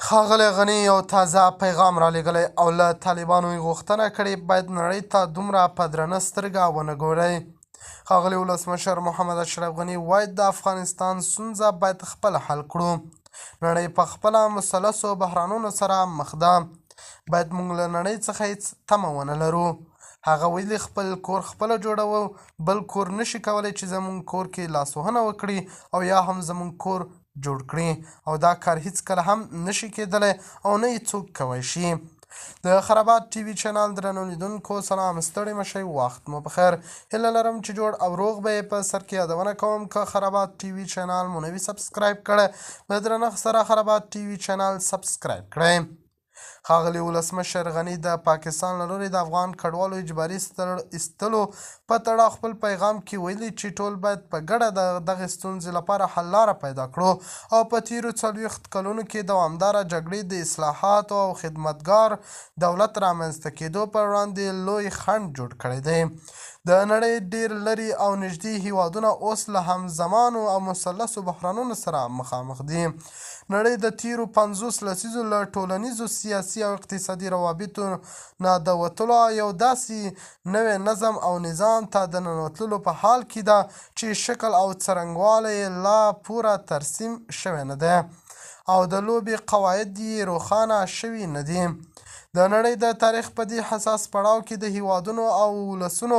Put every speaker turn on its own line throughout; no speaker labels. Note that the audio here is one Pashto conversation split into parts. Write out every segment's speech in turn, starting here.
ښاغلی غني یو تازه پیغام رالیږلی او له طالبانو یې غوښتنه کړې باید نړۍ ته دومره په درنه سترګه ونه ګورئ. ښاغلی ولسمشر محمد اشرف غني وایي د افغانستان ستونزه باید خپله حل کړو. نړۍ په خپله مثلثو بحرانونو سره مخ ده. باید موږ له نړۍ څخه هیڅ تمه ونه لرو. هغه ویلي خپل کور خپله جوړوو، بل کور نشي کولی چې زموږ کور کې لاسوهنه وکړي او یا هم زموږ کور جوړ کړي، او دا کار هیڅکله هم نشي کېدلی او نه یې څوک کوی شي. د خرابات ټي وي چینل درنو لیدونکو سلام، ستړي مشئ، وخت مو بخیر. هیله لرم چې جوړ او روغ به یې. په سر کې یادونه کوم که خرابات ټي وي چینل مو نه وي سبسکرایب کړی، په درنښت سره خرابات ټي وي چینل سبسکرایب کړئ. ښاغلي ولسمشر غني د پاکستان له لوري د افغان کډوالو اجباري ایستلو په تړاو خپل پیغام کې ویلي چې ټول باید په ګډه د دغې ستونزې لپاره حل لاره پیدا کړو او په تیرو 40 کلونو کې دوامداره جګړې د اصلاحاتو او خدمتګار دولت رامنځته کېدو پر وړاندې لوی خنډ جوړ کړی دی. د نړۍ ډېر لرې او نږدې هیوادونه اوس له همزمانو او مثلثو بحرانونو سره مخامخ دي. نړۍ د تیرو 50 لسیزو له ټولنیزو، سیاسي او اقتصادي روابطو نه د وتلو یو داسې نوی نظم او نظام ته د ننوتلو په حال کې ده چې شکل او څرنګوالی یې لا پوره ترسیم شوی نه دی او د لوبې قواعد یې روښانه شوي نه دي. د نړۍ د تاریخ په دې حساس پړاو کې د هیوادونو او ولسونو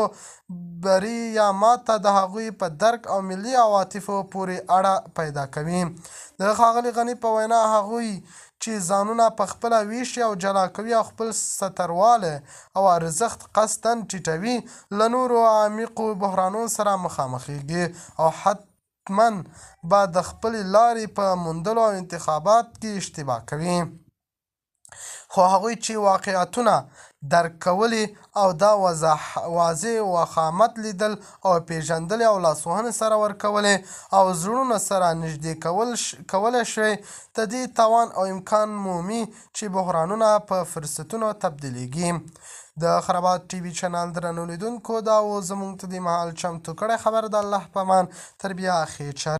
بری یا ماته د هغوی په درک او ملي عواطفو پورې اړه پیدا کوي. د ښاغلي غني په وینا هغوی چې ځانونه په خپله ویشي او جلا کوي او خپل ستروالی او ارزښت قصداً ټیټوي، له نورو عمیقو بحرانونو سره مخامخېږي او حتماً به د خپلې لارې په موندلو او انتخابات کې اشتباه کوي. خو هغوی چې واقعیتونه درک کولی او دا واضح وخامت لیدل او پیژندل او لاسوهنې سره ورکولی او زړونه سره نږدې کولی شوی، د دې توان او امکان مومي چې بحرانونه په فرصتونو تبدیلیږي. د خرابات ټي وي چینل درنو لیدونکو دا و زموږ ته دې مهال چمتو کړی خبر د الله په امان. تر بیا ښې چارې.